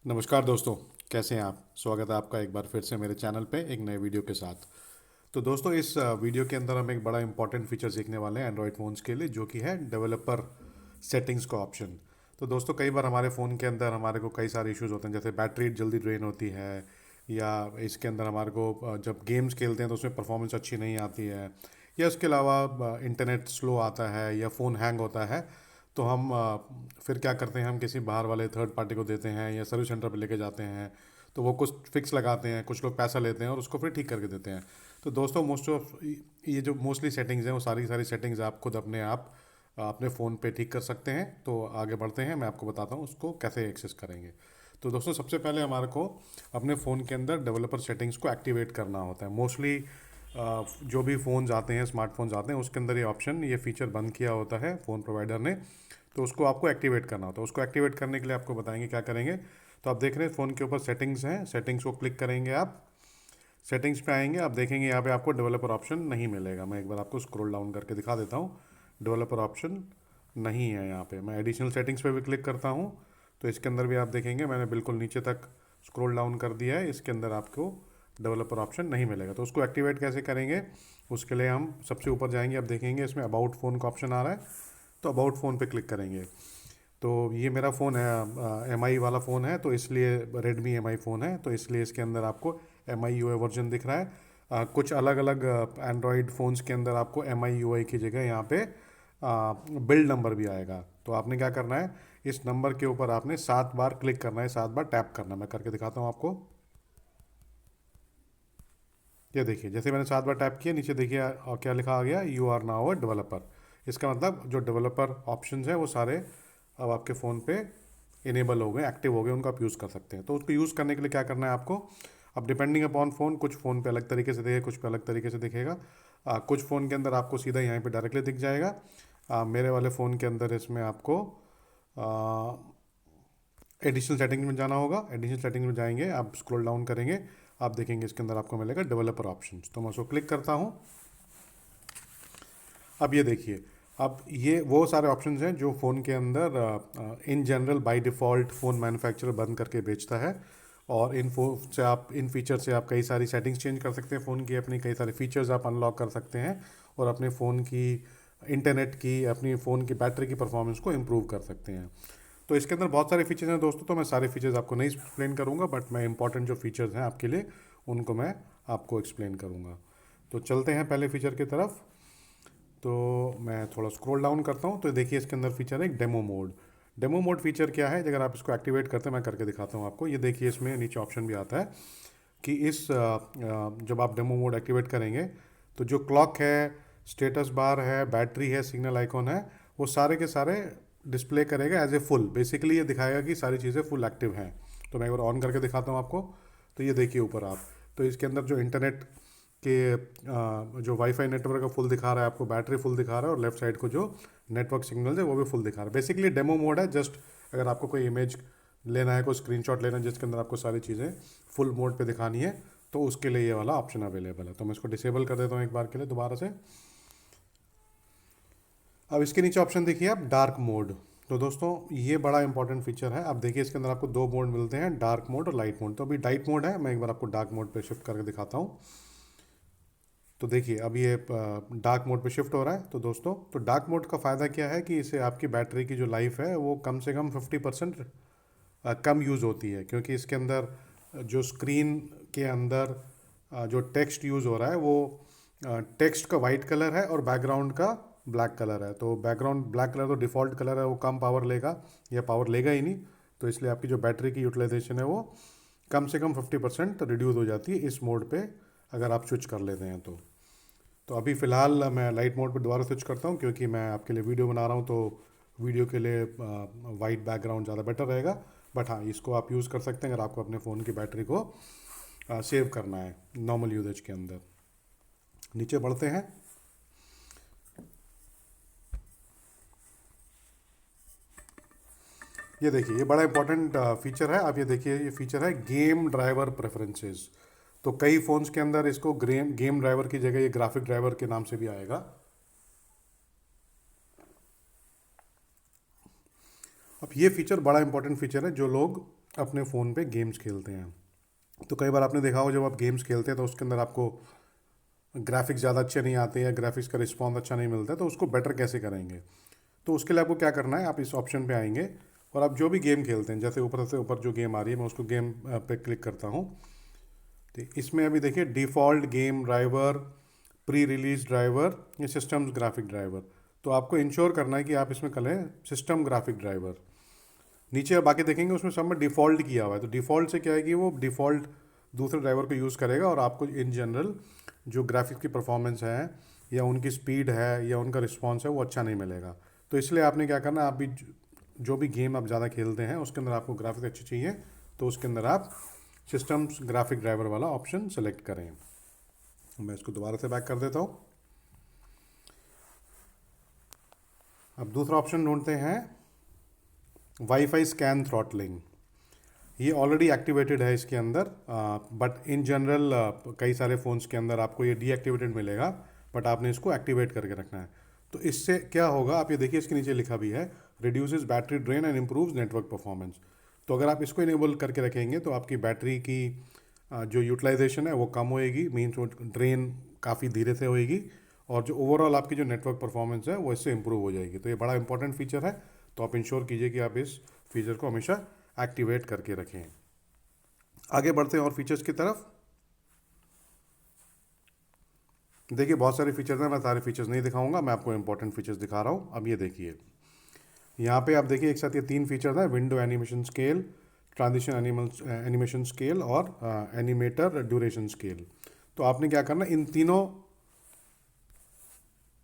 नमस्कार दोस्तों। कैसे हैं आप? स्वागत है आपका एक बार फिर से मेरे चैनल पे एक नए वीडियो के साथ। तो दोस्तों इस वीडियो के अंदर हम एक बड़ा इंपॉर्टेंट फीचर सीखने वाले हैं एंड्रॉयड फ़ोन्स के लिए, जो कि है डेवलपर सेटिंग्स का ऑप्शन। तो दोस्तों कई बार हमारे फ़ोन के अंदर हमारे को कई सारे इश्यूज होते हैं, जैसे बैटरी जल्दी ड्रेन होती है, या इसके अंदर हमारे को जब गेम्स खेलते हैं तो उसमें परफॉर्मेंस अच्छी नहीं आती है, या उसके अलावा इंटरनेट स्लो आता है या फ़ोन हैंग होता है। तो हम फिर क्या करते हैं, हम किसी बाहर वाले थर्ड पार्टी को देते हैं या सर्विस सेंटर पे लेके जाते हैं। तो वो कुछ फिक्स लगाते हैं, कुछ लोग पैसा लेते हैं और उसको फिर ठीक करके देते हैं। तो दोस्तों मोस्ट ऑफ ये जो मोस्टली सेटिंग्स हैं वो सारी सारी सेटिंग्स आप खुद अपने आप अपने फ़ोन पे ठीक कर सकते हैं। तो आगे बढ़ते हैं, मैं आपको बताता हूँ उसको कैसे एक्सेस करेंगे। तो दोस्तों सबसे पहले हमारे को अपने फ़ोन के अंदर डेवलपर सेटिंग्स को एक्टिवेट करना होता है। मोस्टली जो भी फ़ोन्स आते हैं, स्मार्टफोन्स आते हैं, उसके अंदर ये ऑप्शन, ये फीचर बंद किया होता है फ़ोन प्रोवाइडर ने। तो उसको आपको एक्टिवेट करना होता है। उसको एक्टिवेट करने के लिए आपको बताएंगे क्या करेंगे। तो आप देख रहे हैं फ़ोन के ऊपर सेटिंग्स हैं, सेटिंग्स को क्लिक करेंगे आप। सेटिंग्स पे आएंगे, आप देखेंगे यहाँ पे आपको डेवलपर ऑप्शन नहीं मिलेगा। मैं एक बार आपको स्क्रॉल डाउन करके दिखा देता हूँ। डेवलपर ऑप्शन नहीं है यहाँ पे। मैं एडिशनल सेटिंग्स पे भी क्लिक करता हूँ तो इसके अंदर भी आप देखेंगे मैंने बिल्कुल नीचे तक स्क्रॉल डाउन कर दिया है। इसके अंदर आपको डेवलपर ऑप्शन नहीं मिलेगा। तो उसको एक्टिवेट कैसे करेंगे, उसके लिए हम सबसे ऊपर जाएंगे। आप देखेंगे इसमें अबाउट फ़ोन का ऑप्शन आ रहा है, तो अबाउट फ़ोन पे क्लिक करेंगे। तो ये मेरा फ़ोन है, एम आई वाला फ़ोन है, तो इसलिए रेडमी एम आई फ़ोन है, तो इसलिए इसके अंदर आपको M I U I version दिख रहा है। कुछ अलग अलग एंड्रॉयड फ़ोन्स के अंदर आपको एम आई यू आई की जगह यहाँ पे बिल्ड नंबर भी आएगा। तो आपने क्या करना है, इस नंबर के ऊपर आपने 7 बार क्लिक करना है, 7 बार टैप करना है। मैं करके दिखाता हूँ आपको। ये देखिए, जैसे मैंने 7 बार टैप किया, नीचे देखिए और क्या लिखा आ गया, you are now a developer. इसका मतलब जो डेवलपर ऑप्शंस हैं वो सारे अब आपके फ़ोन पे इनेबल हो गए, एक्टिव हो गए, उनको आप यूज़ कर सकते हैं। तो उसको यूज़ करने के लिए क्या करना है आपको, अब डिपेंडिंग अपॉन फ़ोन, कुछ फ़ोन पे अलग तरीके से दिखेगा, कुछ पे अलग तरीके से दिखेगा। कुछ फ़ोन के अंदर आपको सीधा यहाँ पे डायरेक्टली दिख जाएगा। मेरे वाले फ़ोन के अंदर इसमें आपको एडिशनल सेटिंग में जाना होगा। एडिशनल सेटिंग में जाएंगे, आप स्क्रॉल डाउन करेंगे, आप देखेंगे इसके अंदर आपको मिलेगा डेवलपर ऑप्शंस। तो मैं उसको क्लिक करता हूँ। अब ये देखिए, अब ये वो सारे ऑप्शंस हैं जो फ़ोन के अंदर in general by default phone manufacturer बंद करके बेचता है। और इन फीचर से आप कई सारी सेटिंग्स चेंज कर सकते हैं फ़ोन की, अपनी कई सारे फीचर्स आप अनलॉक कर सकते हैं और अपने फ़ोन की इंटरनेट की, अपनी फ़ोन की बैटरी की परफॉर्मेंस को इम्प्रूव कर सकते हैं। तो इसके अंदर बहुत सारे फीचर्स हैं दोस्तों, तो मैं सारे फीचर्स आपको नहीं एक्सप्लेन करूंगा, बट मैं इंपॉर्टेंट जो फीचर्स हैं आपके लिए उनको मैं आपको एक्सप्लेन करूंगा। तो चलते हैं पहले फीचर की तरफ। तो मैं थोड़ा स्क्रॉल डाउन करता हूँ, तो देखिए इसके अंदर फीचर है एक demo mode. Demo mode feature क्या है, अगर आप इसको एक्टिवेट करते हैं, मैं करके दिखाता हूँ आपको। ये देखिए इसमें नीचे ऑप्शन भी आता है कि जब आप डेमो मोड एक्टिवेट करेंगे तो जो क्लॉक है, स्टेटस बार है, बैटरी है, सिग्नल आइकॉन है, वो सारे के सारे डिस्प्ले करेगा एज ए फुल। बेसिकली ये दिखाएगा कि सारी चीज़ें फुल एक्टिव हैं। तो मैं एक बार ऑन करके दिखाता हूँ आपको। तो ये देखिए ऊपर आप, तो इसके अंदर जो इंटरनेट के जो वाईफाई नेटवर्क है फुल दिखा रहा है आपको, बैटरी फुल दिखा रहा है, और लेफ्ट साइड को जो नेटवर्क सिग्नल है वो भी फुल दिखा रहा है। बेसिकली डेमो मोड है। जस्ट अगर आपको कोई इमेज लेना है, कोई स्क्रीनशॉट लेना है जिसके अंदर आपको सारी चीज़ें फुल मोड पे दिखानी है, तो उसके लिए ये वाला ऑप्शन अवेलेबल है। तो मैं इसको डिसेबल कर देता हूँ एक बार के लिए दोबारा से। अब इसके नीचे ऑप्शन देखिए आप, डार्क मोड। तो दोस्तों ये बड़ा इंपॉर्टेंट फीचर है। अब देखिए इसके अंदर आपको दो मोड मिलते हैं, डार्क मोड और लाइट मोड। तो अभी डाइट मोड है, मैं एक बार आपको डार्क मोड पे शिफ्ट करके दिखाता हूँ। तो देखिए अब ये डार्क मोड पे शिफ्ट हो रहा है। तो दोस्तों, तो डार्क मोड का फ़ायदा क्या है कि इसे आपकी बैटरी की जो लाइफ है वो कम से कम 50% कम यूज़ होती है, क्योंकि इसके अंदर जो स्क्रीन के अंदर जो टेक्स्ट यूज़ हो रहा है वो टेक्स्ट का वाइट कलर है और बैकग्राउंड का ब्लैक कलर है। तो बैकग्राउंड ब्लैक कलर तो डिफ़ॉल्ट कलर है, वो कम पावर लेगा या पावर लेगा ही नहीं। तो इसलिए आपकी जो बैटरी की यूटिलाइजेशन है वो कम से कम 50% रिड्यूस हो जाती है इस मोड पे, अगर आप स्विच कर लेते हैं तो अभी फ़िलहाल मैं लाइट मोड पर दोबारा स्विच करता हूँ, क्योंकि मैं आपके लिए वीडियो बना रहा हूँ, तो वीडियो के लिए वाइट बैकग्राउंड ज़्यादा बेटर रहेगा। बट हाँ, इसको आप यूज़ कर सकते हैं अगर आपको अपने फ़ोन की बैटरी को सेव करना है नॉर्मल यूजेज के अंदर। नीचे बढ़ते हैं। ये देखिए, ये बड़ा इंपॉर्टेंट फीचर है। आप ये देखिए, ये फीचर है गेम ड्राइवर प्रेफरेंसेस। तो कई फ़ोन्स के अंदर इसको गेम ड्राइवर की जगह ये ग्राफिक ड्राइवर के नाम से भी आएगा। अब ये फीचर बड़ा इंपॉर्टेंट फीचर है। जो लोग अपने फ़ोन पे गेम्स खेलते हैं। तो कई बार आपने देखा हो, जब आप गेम्स खेलते हैं तो उसके अंदर आपको ग्राफिक्स ज़्यादा अच्छे नहीं आते या ग्राफिक्स का रिस्पॉन्स अच्छा नहीं मिलता है, तो उसको बेटर कैसे करेंगे। तो उसके लिए आपको क्या करना है, आप इस ऑप्शन पे आएंगे और आप जो भी गेम खेलते हैं, जैसे ऊपर से ऊपर जो गेम आ रही है मैं उसको गेम पे क्लिक करता हूँ। तो इसमें अभी देखिए default game driver, pre release driver, या सिस्टम्स ग्राफिक ड्राइवर। तो आपको इंश्योर करना है कि आप इसमें करें सिस्टम ग्राफिक ड्राइवर। नीचे आप आके देखेंगे उसमें सब में डिफ़ॉल्ट किया हुआ है। तो डिफ़ॉल्ट से क्या है कि वो डिफ़ॉल्ट दूसरे ड्राइवर को यूज़ करेगा और आपको इन जनरल जो ग्राफिक्स की परफॉर्मेंस है या उनकी स्पीड है या उनका रिस्पॉन्स है वो अच्छा नहीं मिलेगा। तो इसलिए आपने क्या करना है, आप भी जो भी गेम आप ज़्यादा खेलते हैं उसके अंदर आपको ग्राफिक्स अच्छी चाहिए, तो उसके अंदर आप सिस्टम्स ग्राफिक ड्राइवर वाला ऑप्शन सेलेक्ट करें। मैं इसको दोबारा से बैक कर देता हूँ। अब दूसरा ऑप्शन ढूंढते हैं वाईफाई स्कैन थ्रॉटलिंग। ये ऑलरेडी एक्टिवेटेड है इसके अंदर, बट इन जनरल कई सारे फ़ोन्स के अंदर आपको ये डीएक्टिवेटेड मिलेगा, बट आपने इसको एक्टिवेट करके रखना है। तो इससे क्या होगा, आप ये देखिए इसके नीचे लिखा भी है reduces battery drain and improves network performance. तो अगर आप इसको इनेबल करके रखेंगे तो आपकी बैटरी की जो यूटिलाइजेशन है वो कम होएगी, मीन्स वो ड्रेन काफ़ी धीरे से होएगी, और जो ओवरऑल आपकी जो नेटवर्क परफॉर्मेंस है वो इससे इम्प्रूव हो जाएगी। तो ये बड़ा इंपॉर्टेंट फीचर है, तो आप इंश्योर कीजिए कि आप इस फीचर को हमेशा एक्टिवेट करके रखें। आगे बढ़ते हैं और फीचर्स की तरफ। देखिए बहुत सारे फीचर्स हैं, मैं सारे फीचर्स नहीं दिखाऊंगा, मैं आपको इंपॉर्टेंट फीचर्स दिखा रहा हूँ। अब ये देखिए, यहाँ पे आप देखिए एक साथ ये तीन फीचर्स हैं, window animation scale, transition animation scale और एनिमेटर ड्यूरेशन स्केल। तो आपने क्या करना, इन तीनों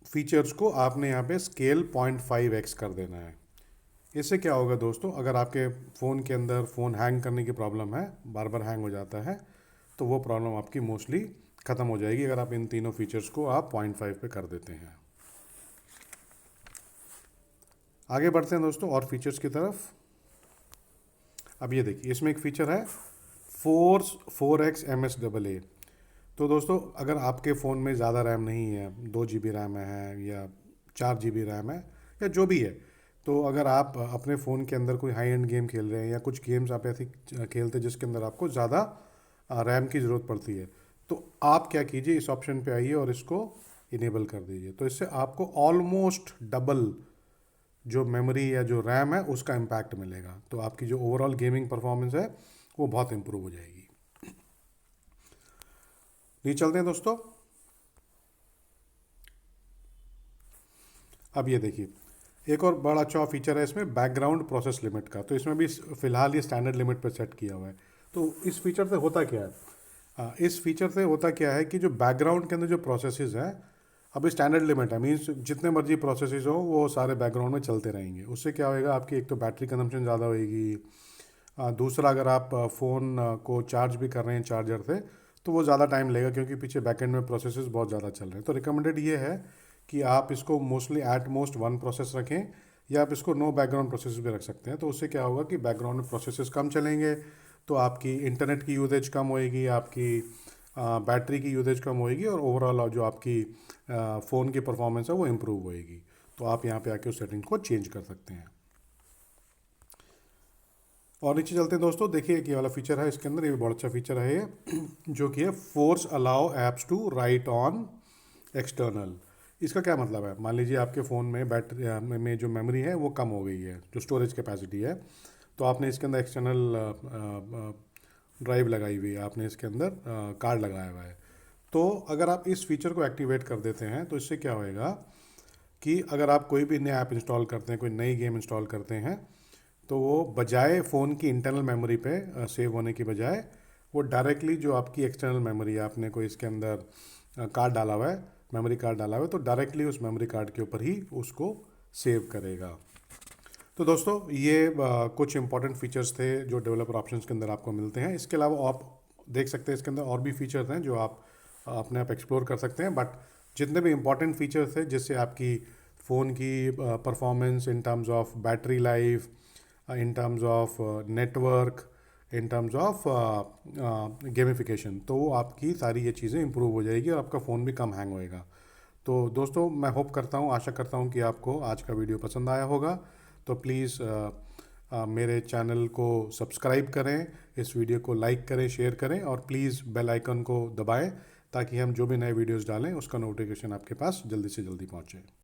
फीचर्स को आपने यहाँ पे स्केल 0.5x कर देना है। इससे क्या होगा दोस्तों, अगर आपके फ़ोन के अंदर फ़ोन हैंग करने की प्रॉब्लम है, बार बार हैंग हो जाता है, तो वो प्रॉब्लम आपकी मोस्टली ख़त्म हो जाएगी अगर आप इन तीनों फीचर्स को आप 0.5 पे कर देते हैं। आगे बढ़ते हैं दोस्तों और फीचर्स की तरफ। अब ये देखिए इसमें एक फ़ीचर है फोर्स 4x MS AA। तो दोस्तों अगर आपके फ़ोन में ज़्यादा रैम नहीं है, 2 GB रैम है या 4 GB रैम है या जो भी है, तो अगर आप अपने फ़ोन के अंदर कोई हाई एंड गेम खेल रहे हैं या कुछ गेम्स आप ऐसे खेलते हैं जिसके अंदर आपको ज़्यादा रैम की ज़रूरत पड़ती है, तो आप क्या कीजिए, इस ऑप्शन पे आइए और इसको इनेबल कर दीजिए। तो इससे आपको ऑलमोस्ट डबल जो मेमोरी या जो रैम है उसका इम्पैक्ट मिलेगा, तो आपकी जो ओवरऑल गेमिंग परफॉर्मेंस है वो बहुत इंप्रूव हो जाएगी। नहीं चलते हैं दोस्तों। अब ये देखिए एक और बड़ा अच्छा फीचर है इसमें, बैकग्राउंड प्रोसेस लिमिट का। तो इसमें भी फ़िलहाल ये स्टैंडर्ड लिमिट पर सेट किया हुआ है। तो इस फीचर से होता क्या है, इस फीचर से होता क्या है कि जो बैकग्राउंड के अंदर जो प्रोसेसेस हैं, अभी स्टैंडर्ड लिमिट है, मीन्स जितने मर्जी प्रोसेसेस हो वो सारे बैकग्राउंड में चलते रहेंगे। उससे क्या होएगा, आपकी एक तो बैटरी कंजम्पशन ज़्यादा होएगी, दूसरा अगर आप फ़ोन को चार्ज भी कर रहे हैं चार्जर से तो वो ज़्यादा टाइम लेगा, क्योंकि पीछे बैकएंड में प्रोसेसेस बहुत ज़्यादा चल रहे हैं। तो रिकमेंडेड ये है कि आप इसको mostly at most one process रखें, या आप इसको नो बैकग्राउंड प्रोसेस भी रख सकते हैं। तो उससे क्या होगा कि बैकग्राउंड में प्रोसेसेस कम चलेंगे, तो आपकी इंटरनेट की यूजेज कम होएगी, आपकी बैटरी की यूजेज कम होएगी, और ओवरऑल जो आपकी फ़ोन की परफॉर्मेंस है वो इम्प्रूव होएगी। तो आप यहाँ पे आके उस सेटिंग को चेंज कर सकते हैं। और नीचे चलते हैं दोस्तों, देखिए एक ये वाला फीचर है इसके अंदर, ये भी बहुत अच्छा फीचर है ये जो कि है force allow apps to write on external. इसका क्या मतलब है, मान लीजिए आपके फ़ोन में बैटरी में जो मेमोरी है वो कम हो गई है, जो स्टोरेज कैपेसिटी है, तो आपने इसके अंदर एक्सटर्नल ड्राइव लगाई हुई है, आपने इसके अंदर कार्ड लगाया हुआ है। तो अगर आप इस फीचर को एक्टिवेट कर देते हैं तो इससे क्या होएगा कि अगर आप कोई भी नया ऐप इंस्टॉल करते हैं, कोई नई गेम इंस्टॉल करते हैं, तो वो बजाय फ़ोन की इंटरनल मेमोरी पे सेव होने की बजाय वो डायरेक्टली जो आपकी एक्सटर्नल मेमोरी है, आपने कोई इसके अंदर कार्ड डाला हुआ है, मेमोरी कार्ड डाला हुआ है, तो डायरेक्टली उस मेमोरी कार्ड के ऊपर ही उसको सेव करेगा। तो दोस्तों ये कुछ इंपॉर्टेंट फीचर्स थे जो डेवलपर ऑप्शंस के अंदर आपको मिलते हैं। इसके अलावा आप देख सकते हैं इसके अंदर और भी फीचर्स हैं जो आप अपने आप एक्सप्लोर कर सकते हैं, बट जितने भी इंपॉर्टेंट फीचर्स थे जिससे आपकी फ़ोन की performance in terms of battery life, in terms of network, in terms of gamification, तो वो आपकी सारी ये चीज़ें इंप्रूव हो जाएगी और आपका फ़ोन भी कम हैंग होएगा। तो दोस्तों मैं होप करता हूँ, आशा करता हूँ कि आपको आज का वीडियो पसंद आया होगा। तो प्लीज़ मेरे चैनल को सब्सक्राइब करें, इस वीडियो को लाइक करें, शेयर करें और प्लीज़ बेल आइकन को दबाएं ताकि हम जो भी नए वीडियोस डालें उसका नोटिफिकेशन आपके पास जल्दी से जल्दी पहुंचे।